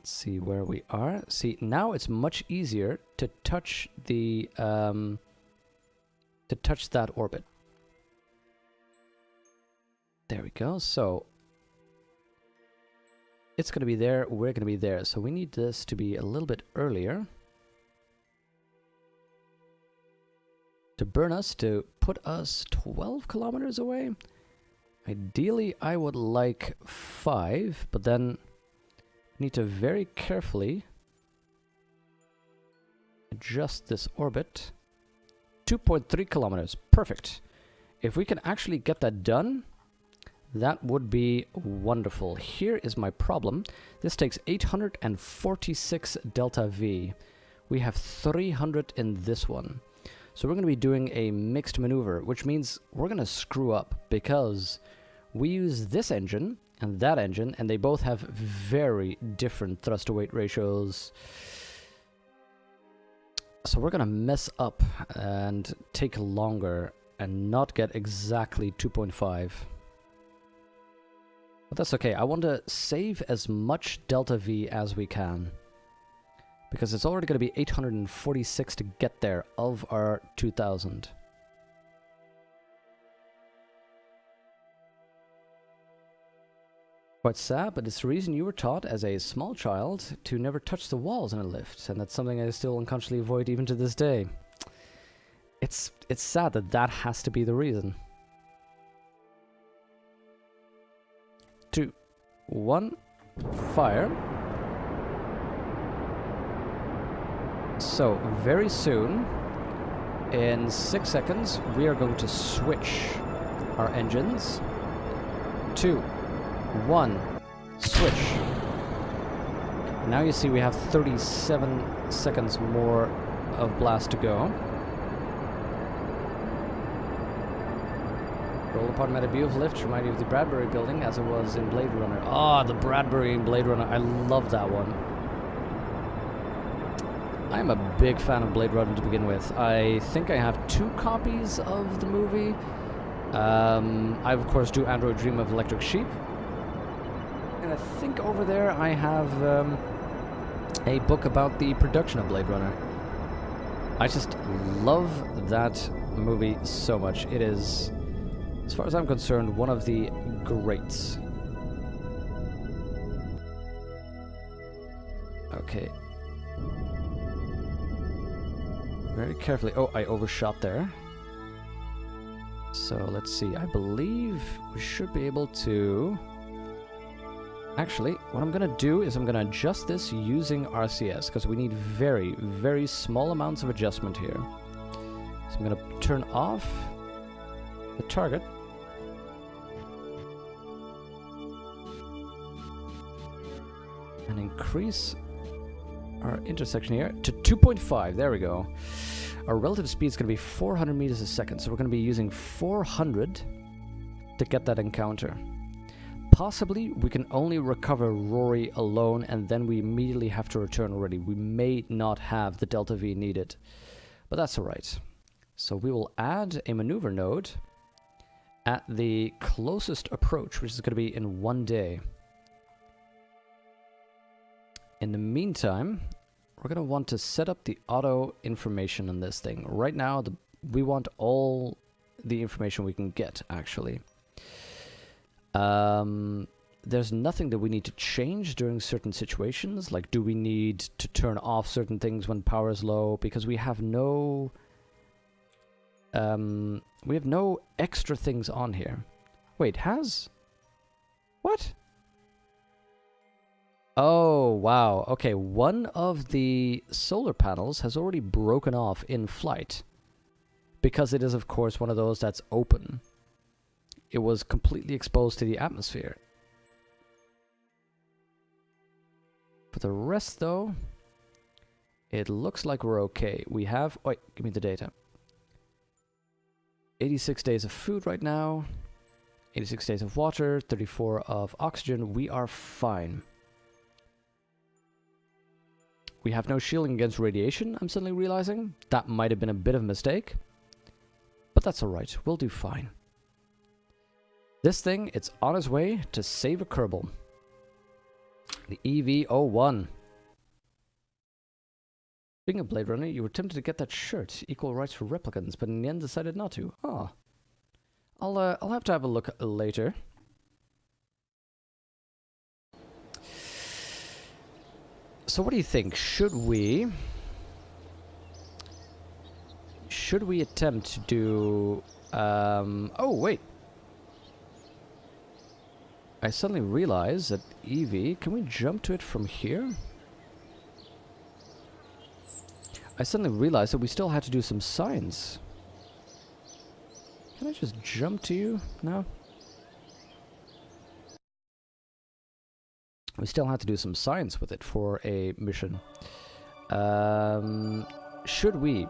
Let's see where we are. See, now it's much easier to touch the that orbit. There we go. So it's going to be there, we're going to be there. So we need this to be a little bit earlier to burn us, to put us 12 kilometers away. Ideally, I would like 5, but then need to very carefully adjust this orbit. 2.3 kilometers. Perfect. If we can actually get that done, that would be wonderful. Here is my problem. This takes 846 delta V. We have 300 in this one. So we're going to be doing a mixed maneuver, which means we're going to screw up because we use this engine and that engine, and they both have very different thrust-to-weight ratios. So we're going to mess up and take longer and not get exactly 2.5. But that's okay. I want to save as much delta V as we can, because it's already going to be 846 to get there of our 2000. Quite sad, but it's the reason you were taught as a small child to never touch the walls in a lift, and that's something I still unconsciously avoid even to this day. It's sad that that has to be the reason. 2, 1, fire. So, very soon, in 6 seconds, we are going to switch our engines. 2, 1, switch. Now you see we have 37 seconds more of blast to go. Roll upon met a beautiful lift, remind you of the Bradbury building as it was in Blade Runner. Ah, the Bradbury in Blade Runner. I love that one. I'm a big fan of Blade Runner to begin with. I think I have 2 copies of the movie. I of course do Android Dream of Electric Sheep. And I think over there I have a book about the production of Blade Runner. I just love that movie so much. It is, as far as I'm concerned, one of the greats. Okay. Very carefully. Oh, I overshot there. So let's see. I believe we should be able to... Actually, what I'm going to do is I'm going to adjust this using RCS, because we need very, very small amounts of adjustment here. So I'm going to turn off the target. And increase our intersection here to 2.5. There we go. Our relative speed is going to be 400 meters a second, so we're going to be using 400 to get that encounter. Possibly we can only recover Rory alone, and then we immediately have to return already. We may not have the delta V needed, but that's alright. So we will add a maneuver node at the closest approach, which is going to be in 1 day. In the meantime, we're going to want to set up the auto information on this thing. Right now, we want all the information we can get, actually. There's nothing that we need to change during certain situations. Like, do we need to turn off certain things when power is low? Because we have no... we have no extra things on here. Wait, has... What? Oh, wow. Okay, one of the solar panels has already broken off in flight. Because it is, of course, one of those that's open. It was completely exposed to the atmosphere. For the rest, though, it looks like we're okay. We have... Wait, give me the data. 86 days of food right now. 86 days of water. 34 of oxygen. We are fine. We have no shielding against radiation, I'm suddenly realizing. That might have been a bit of a mistake. But that's alright. We'll do fine. This thing, it's on its way to save a Kerbal. The EV-01. Being a Blade Runner, you were tempted to get that shirt, Equal Rights for Replicants, but in the end decided not to. Ah. I'll have to have a look later. So what do you think? Should we attempt to do... oh, wait. I suddenly realized that Eevee... Can we jump to it from here? I suddenly realized that we still had to do some science. Can I just jump to you now? We still had to do some science with it for a mission. Should we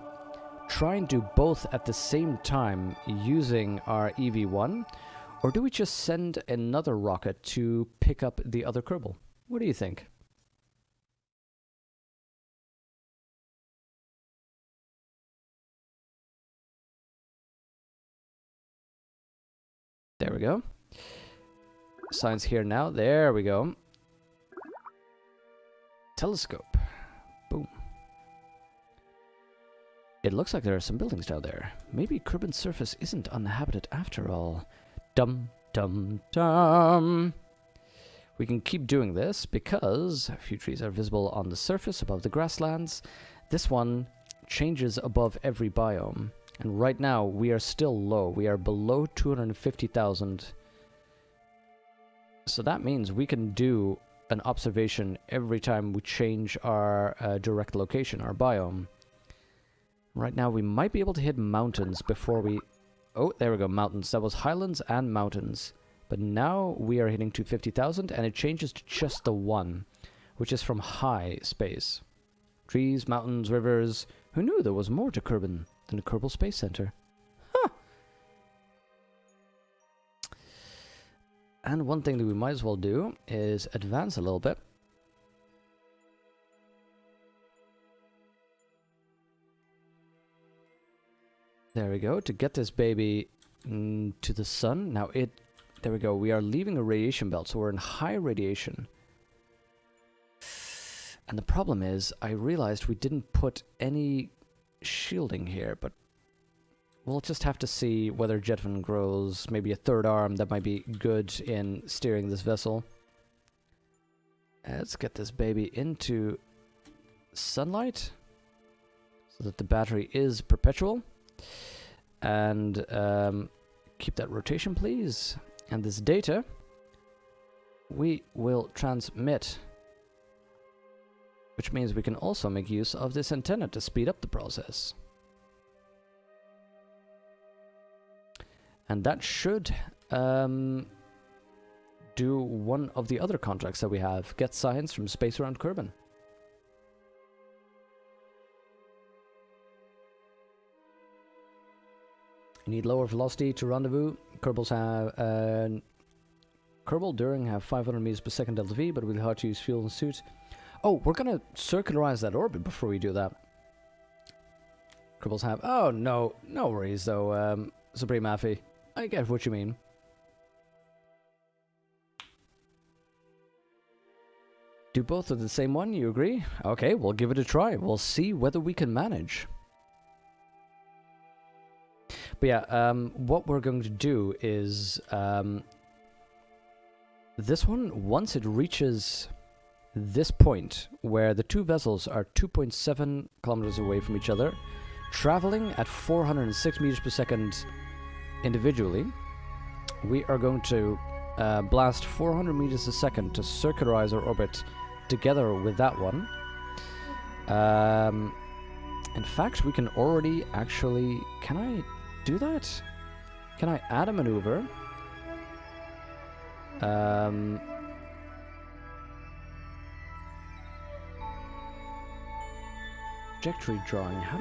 try and do both at the same time using our EV1? Or do we just send another rocket to pick up the other Kerbal? What do you think? There we go. Science here now. There we go. Telescope. Boom. It looks like there are some buildings down there. Maybe Kerbin's surface isn't uninhabited after all. Dum dum dum. We can keep doing this because a few trees are visible on the surface above the grasslands. This one changes above every biome. And right now we are still low. We are below 250,000. So that means we can do an observation every time we change our direct location, our biome. Right now we might be able to hit mountains before we... Oh, there we go, mountains. That was highlands and mountains. But now we are hitting 250,000 and it changes to just the one, which is from high space. Trees, mountains, rivers. Who knew there was more to Kerbin than the Kerbal Space Center? Huh! And one thing that we might as well do is advance a little bit. There we go, to get this baby to the sun. Now there we go, we are leaving a radiation belt, so we're in high radiation. And the problem is, I realized we didn't put any shielding here, but we'll just have to see whether Jetvan grows maybe a third arm that might be good in steering this vessel. Let's get this baby into sunlight so that the battery is perpetual. And keep that rotation, please. And this data we will transmit, which means we can also make use of this antenna to speed up the process. And that should do one of the other contracts that we have. Get science from space around Kerbin. You need lower velocity to rendezvous. Kerbals have... Kerbal During have 500 meters per second delta V, but it will be hard to use fuel and suit. Oh, we're gonna circularize that orbit before we do that. Kerbals have... Oh, no. No worries, though, Supreme Affy. I get what you mean. Do both of the same one, you agree? Okay, we'll give it a try. We'll see whether we can manage. But yeah, what we're going to do is... this one, once it reaches this point, where the two vessels are 2.7 kilometers away from each other, traveling at 406 meters per second individually, we are going to blast 400 meters a second to circularize our orbit together with that one. In fact, we can already actually... Can I do that? Can I add a maneuver? Trajectory drawing. How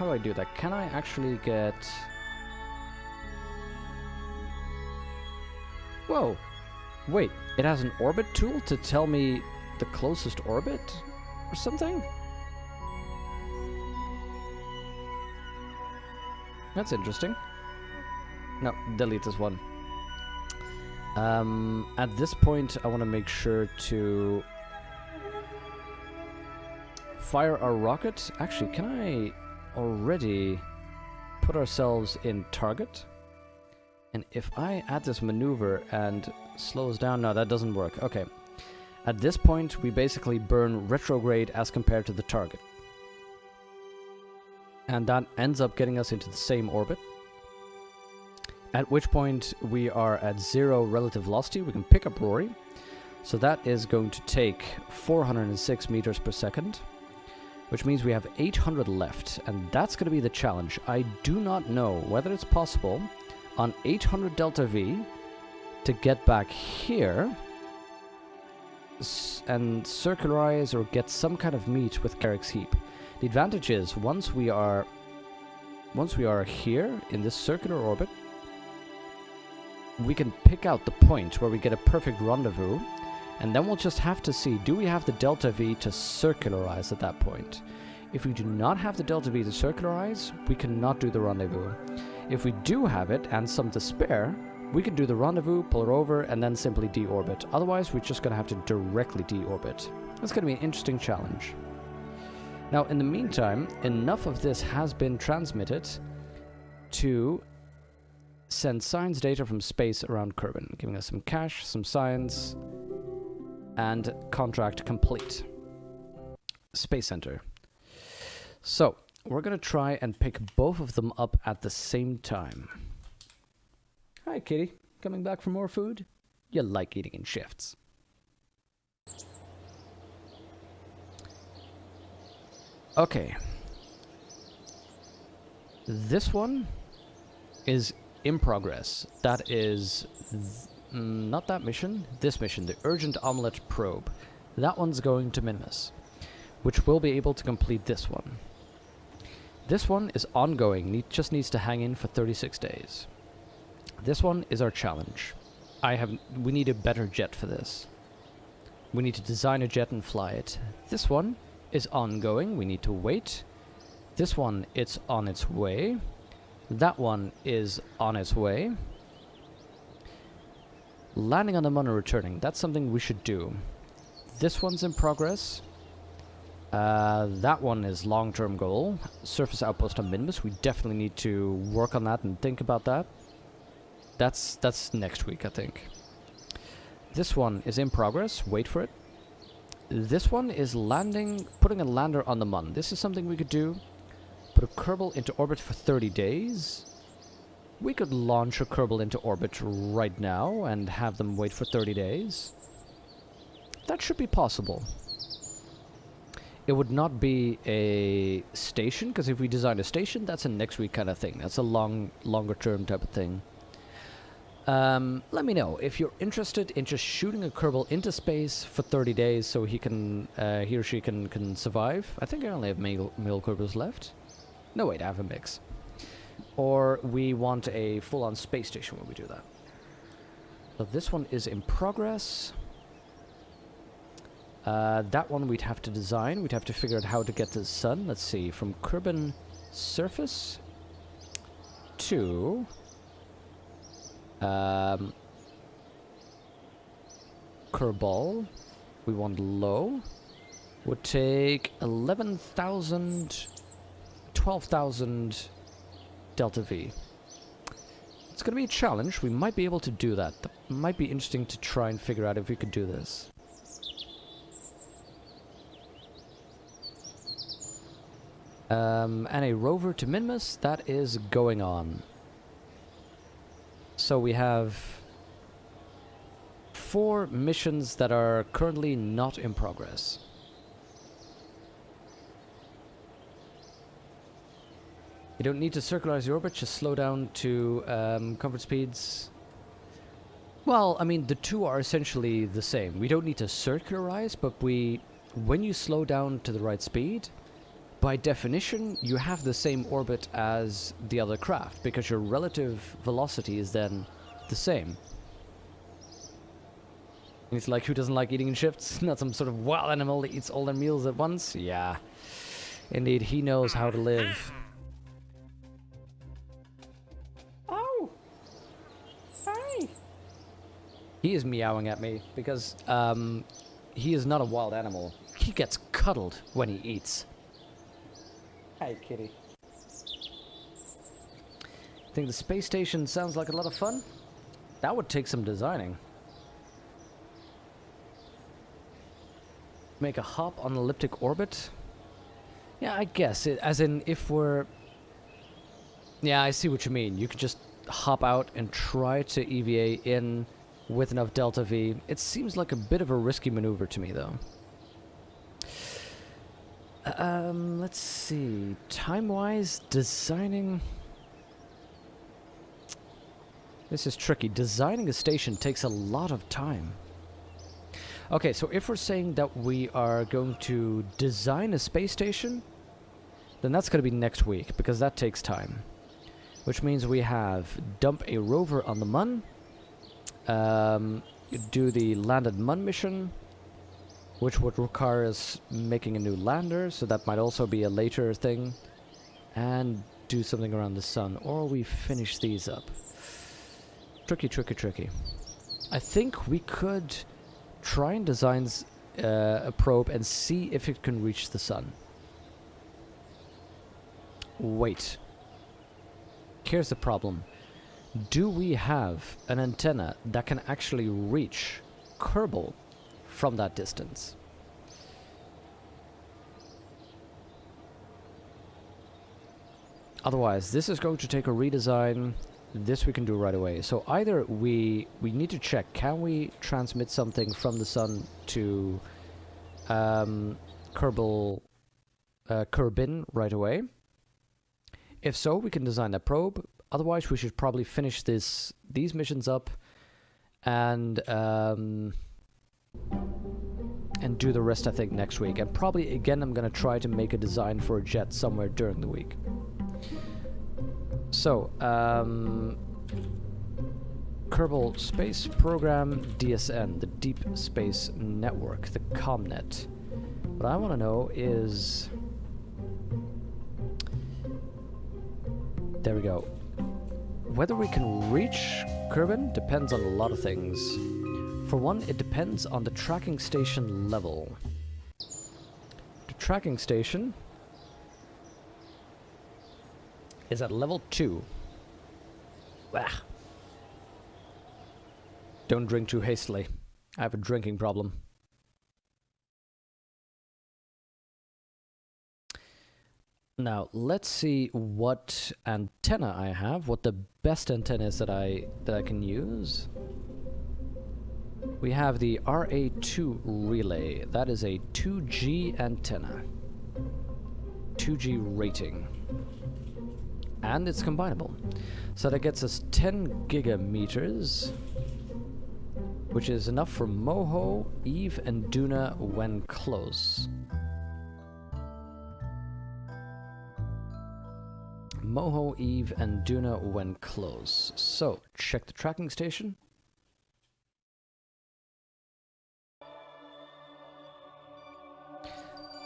do I do that? Can I actually get... Whoa! Wait, it has an orbit tool to tell me the closest orbit? Or something? That's interesting. No, delete this one. At this point, I want to make sure to fire our rocket. Actually, can I already put ourselves in target? And if I add this maneuver and slows down... No, that doesn't work. Okay. At this point, we basically burn retrograde as compared to the target. And that ends up getting us into the same orbit. At which point we are at 0 relative velocity. We can pick up Rory. So that is going to take 406 meters per second. Which means we have 800 left. And that's going to be the challenge. I do not know whether it's possible on 800 delta V to get back here and circularize or get some kind of meet with Carrick's heap. The advantage is once we are here in this circular orbit, we can pick out the point where we get a perfect rendezvous, and then we'll just have to see, do we have the delta V to circularize at that point? If we do not have the delta V to circularize, we cannot do the rendezvous. If we do have it and some to spare, we can do the rendezvous, pull it over, and then simply deorbit. Otherwise, we're just going to have to directly deorbit. That's going to be an interesting challenge. Now, in the meantime, enough of this has been transmitted to send science data from space around Kerbin, giving us some cash, some science, and contract complete. Space Center. So, we're going to try and pick both of them up at the same time. Hi, kitty. Coming back for more food? You like eating in shifts. Okay. This one is in progress. That is not that mission. This mission, the Urgent Omelette Probe. That one's going to Minimus, which will be able to complete this one. This one is ongoing. Just needs to hang in for 36 days. This one is our challenge. We need a better jet for this. We need to design a jet and fly it. This one is ongoing. We need to wait. This one, it's on its way. That one is on its way. Landing on the moon and returning. That's something we should do. This one's in progress. That one is long-term goal. Surface outpost on Minimus. We definitely need to work on that and think about that. That's next week, I think. This one is in progress. Wait for it. This one is putting a lander on the Mun. This is something we could do. Put a Kerbal into orbit for 30 days. We could launch a Kerbal into orbit right now and have them wait for 30 days. That should be possible. It would not be a station, because if we design a station, that's a next week kind of thing. That's a longer term type of thing. Let me know if you're interested in just shooting a Kerbal into space for 30 days so he or she can survive. I think I only have male Kerbals left. No, wait, I have a mix. Or we want a full-on space station when we do that. So this one is in progress. That one we'd have to design. We'd have to figure out how to get to the sun. Let's see, from Kerbin surface to Kerbal, we want low, would take 11,000, 12,000 delta V. It's going to be a challenge. We might be able to do that. That might be interesting to try and figure out if we could do this. And a rover to Minimus, that is going on. So we have 4 missions that are currently not in progress. You don't need to circularize your orbit, just slow down to comfort speeds. Well, I mean, the two are essentially the same. We don't need to circularize, but when you slow down to the right speed, by definition, you have the same orbit as the other craft, because your relative velocity is then the same. And it's like, who doesn't like eating in shifts? Not some sort of wild animal that eats all their meals at once? Yeah. Indeed, he knows how to live. Oh! Hi! He is meowing at me, because, he is not a wild animal. He gets cut cuddled when he eats. Hey, kitty. Think the space station sounds like a lot of fun? That would take some designing. Make a hop on elliptic orbit? Yeah, I guess. As in, if we're... Yeah, I see what you mean. You could just hop out and try to EVA in with enough delta V. It seems like a bit of a risky maneuver to me, though. Let's see. Time-wise, designing... This is tricky. Designing a station takes a lot of time. Okay, so if we're saying that we are going to design a space station, then that's going to be next week, because that takes time. Which means we have dump a rover on the Mun, do the landed Mun mission, which would require us making a new lander, so that might also be a later thing, and do something around the Sun, or we finish these up. Tricky, tricky, tricky. I think we could try and design a probe and see if it can reach the Sun. Wait. Here's the problem. Do we have an antenna that can actually reach Kerbal from that distance? Otherwise, this is going to take a redesign. This we can do right away. So either we need to check, can we transmit something from the Sun to Kerbal, Kerbin right away? If so, we can design a probe. Otherwise, we should probably finish these missions up and do the rest, I think, next week. And probably, again, I'm going to try to make a design for a jet somewhere during the week. So, Kerbal Space Program DSN, the Deep Space Network, the ComNet. What I want to know is... There we go. Whether we can reach Kerbin depends on a lot of things. For one, it depends on the tracking station level. The tracking station is at level 2. Ah. Don't drink too hastily. I have a drinking problem. Now, let's see what antenna I have, what the best antenna is that I can use. We have the RA2 relay. That is a 2G antenna. 2G rating. And it's combinable. So that gets us 10 gigameters, which is enough for Moho, Eve, and Duna when close. Moho, Eve, and Duna when close. So, check the tracking station.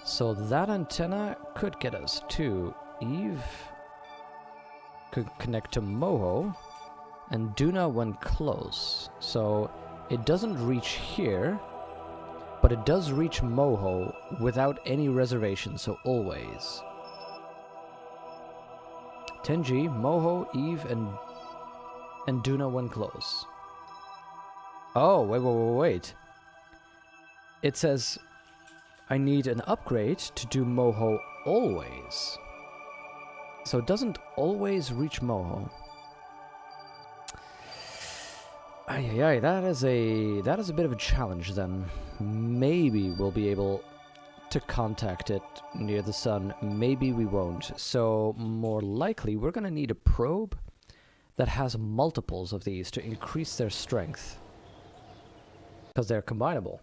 So that antenna could get us to Eve, could connect to Moho, and Duna when close. So it doesn't reach here, but it does reach Moho without any reservation, so always. 10G, Moho, Eve, and Duna when close. Oh, wait. It says I need an upgrade to do Moho always. So it doesn't always reach Moho. Ay, that is a bit of a challenge then. Maybe we'll be able to contact it near the Sun. Maybe we won't. So more likely we're going to need a probe that has multiples of these to increase their strength, because they're combinable.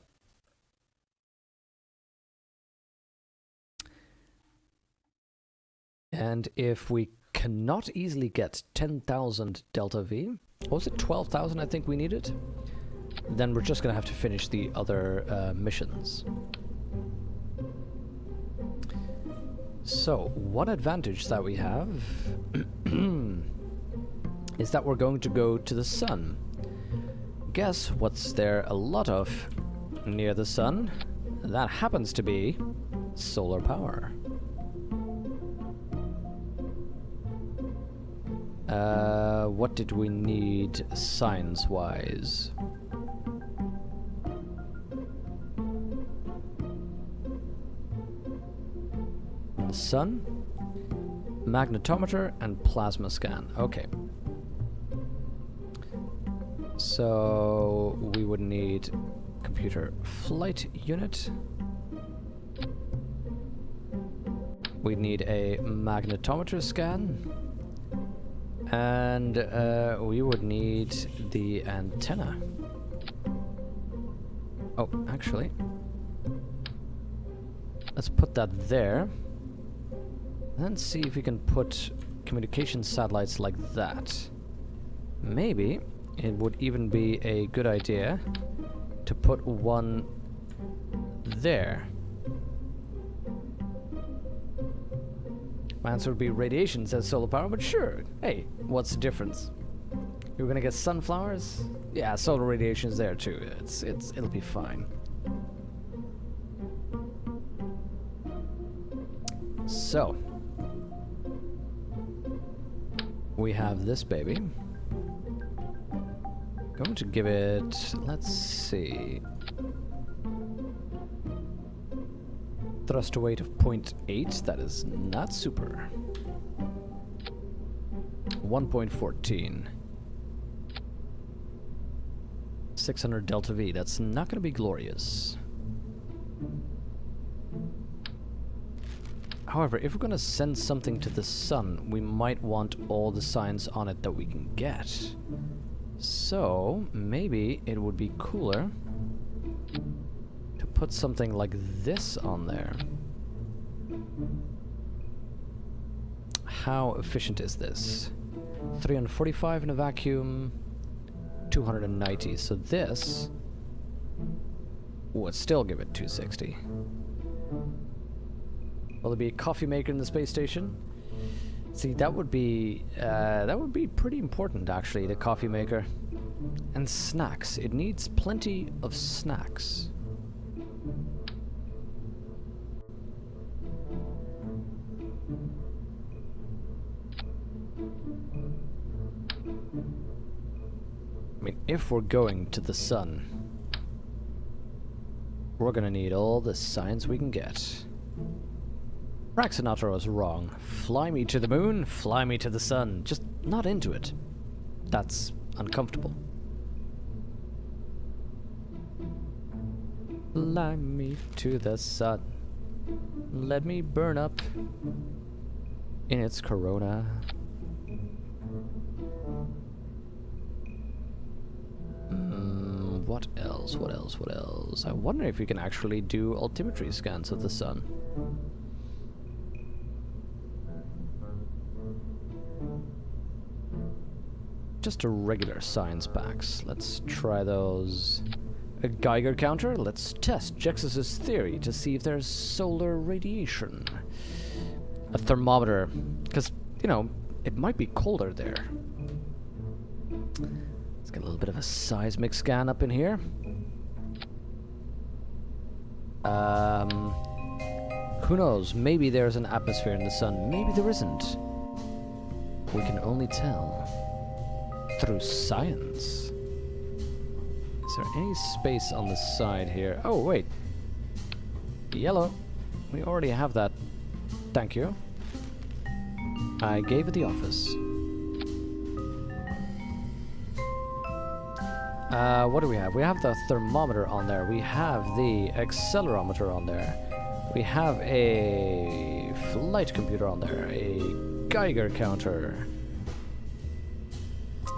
And if we cannot easily get 10,000 delta V, what was it, 12,000 I think we needed? Then we're just going to have to finish the other missions. So, one advantage that we have is that we're going to go to the Sun. Guess what's there a lot of near the Sun? That happens to be solar power. What did we need science-wise? The sun, magnetometer, and plasma scan. Okay. So we would need computer flight unit. We need a magnetometer scan. And we would need the antenna. Oh, actually, let's put that there. And then see if we can put communication satellites like that. Maybe it would even be a good idea to put one there. My answer would be radiation, says solar power, but sure. Hey, what's the difference? You're gonna get sunflowers? Yeah, solar radiation is there too. It'll be fine. So we have this baby. Going to give it, let's see, thrust weight of 0.8. That is not super. 1.14. 600 delta V. That's not going to be glorious. However, if we're going to send something to the sun, we might want all the signs on it that we can get. So, maybe it would be cooler to put something like this on there. How efficient is this? 345 in a vacuum, 290. So this would still give it 260. Will there be a coffee maker in the space station? See, that would be pretty important, actually, the coffee maker. And snacks. It needs plenty of snacks. I mean, if we're going to the sun, we're gonna need all the science we can get. Frank Sinatra was wrong. Fly me to the moon, fly me to the sun. Just not into it. That's uncomfortable. Fly me to the sun. Let me burn up in its corona. What else? What else? What else? I wonder if we can actually do altimetry scans of the sun. Just a regular science packs. Let's try those. A Geiger counter? Let's test Jexus's theory to see if there's solar radiation. A thermometer, because, you know, it might be colder there. Let's get a little bit of a seismic scan up in here. Who knows? Maybe there's an atmosphere in the sun. Maybe there isn't. We can only tell through science. Is there any space on the side here? Oh, wait. Yellow. We already have that. Thank you. I gave it the office. What do we have? We have the thermometer on there. We have the accelerometer on there. We have a flight computer on there. A Geiger counter.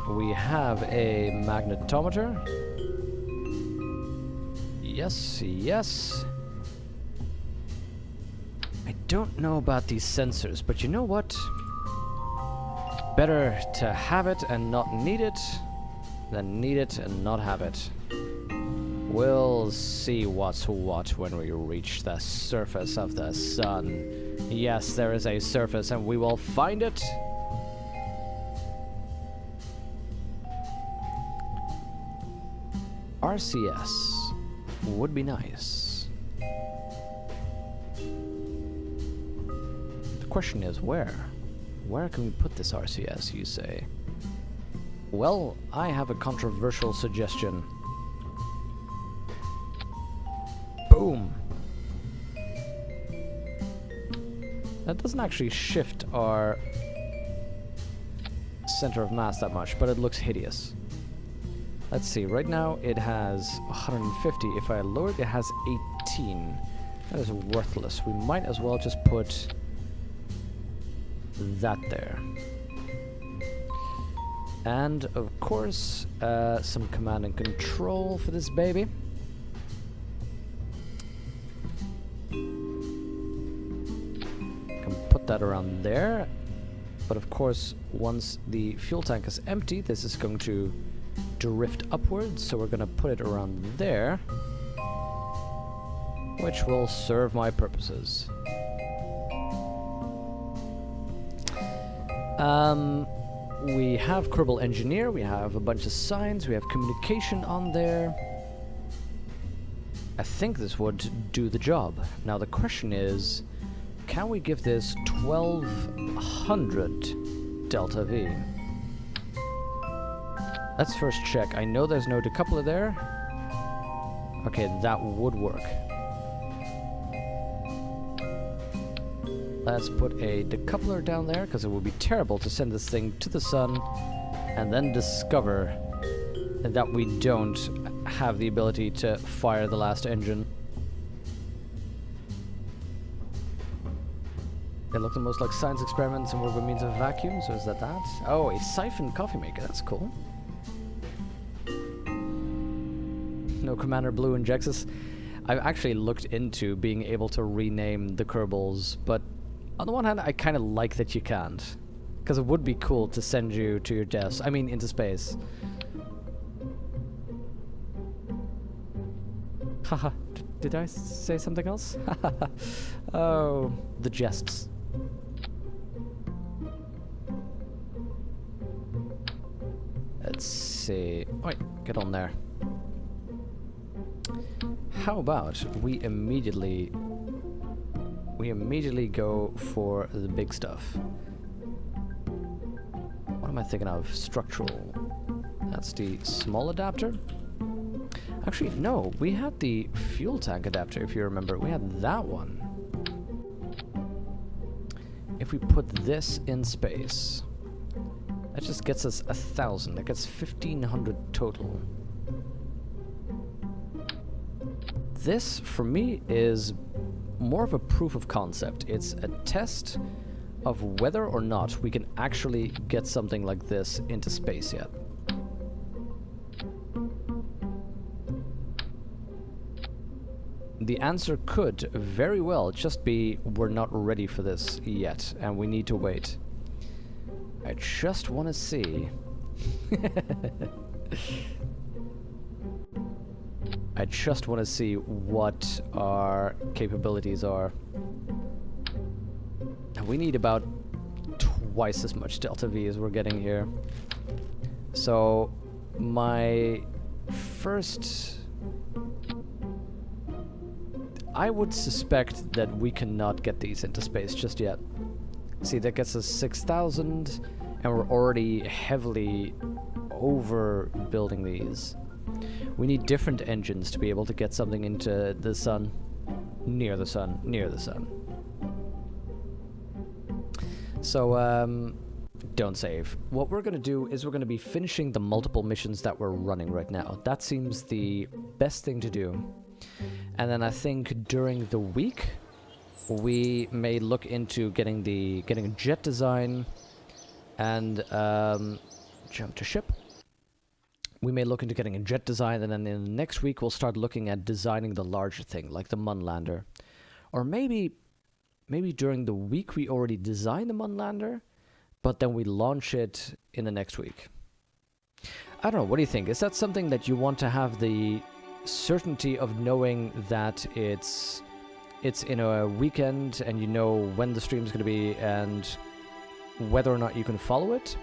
We have a magnetometer. Yes, yes. I don't know about these sensors, but you know what? Better to have it and not need it than need it and not have it. We'll see what's what when we reach the surface of the sun. Yes, there is a surface and we will find it. RCS would be nice. question is, where? Where can we put this RCS, you say? Well, I have a controversial suggestion. Boom! That doesn't actually shift our center of mass that much, but it looks hideous. Let's see, right now it has 150. If I lower it, it has 18. That is worthless. We might as well just put that there. And of course, some command and control for this baby. Can put that around there. But of course, once the fuel tank is empty, this is going to drift upwards, so we're going to put it around there, which will serve my purposes. We have Kerbal Engineer, we have a bunch of signs, we have communication on there. I think this would do the job. Now the question is, can we give this 1200 delta V? Let's first check. I know there's no decoupler there. Okay, that would work. Let's put a decoupler down there, because it would be terrible to send this thing to the sun and then discover that we don't have the ability to fire the last engine. They look the most like science experiments and were by means of vacuum, so is that that? Oh, a siphon coffee maker, that's cool. No Commander Blue injects us. I've actually looked into being able to rename the Kerbals, but on the one hand, I kind of like that you can't. Because it would be cool to send you to your deaths. I mean, into space. Haha, did I say something else? Oh, the jests. Let's see. Wait, get on there. How about we immediately go for the big stuff. What am I thinking of? Structural. That's the small adapter. Actually, no, we had the fuel tank adapter, if you remember. We had that one. If we put this in space, that just gets us 1,000. That gets 1,500 total. This, for me, is more of a proof of concept. It's a test of whether or not we can actually get something like this into space yet. The answer could very well just be we're not ready for this yet, and we need to wait. I just want to see. I just want to see what our capabilities are. And we need about twice as much delta V as we're getting here. So my first... I would suspect that we cannot get these into space just yet. See, that gets us 6,000, and we're already heavily overbuilding these. We need different engines to be able to get something into the sun. Near the sun. Near the sun. So, don't save. What we're going to do is we're going to be finishing the multiple missions that we're running right now. That seems the best thing to do. And then I think during the week, we may look into getting a jet design and jump to ship. We may look into getting a jet design, and then in the next week we'll start looking at designing the larger thing, like the Munlander. Or maybe during the week we already design the Munlander, but then we launch it in the next week. I don't know, what do you think? Is that something that you want to have the certainty of knowing that it's in a weekend and you know when the stream's going to be and whether or not you can follow it?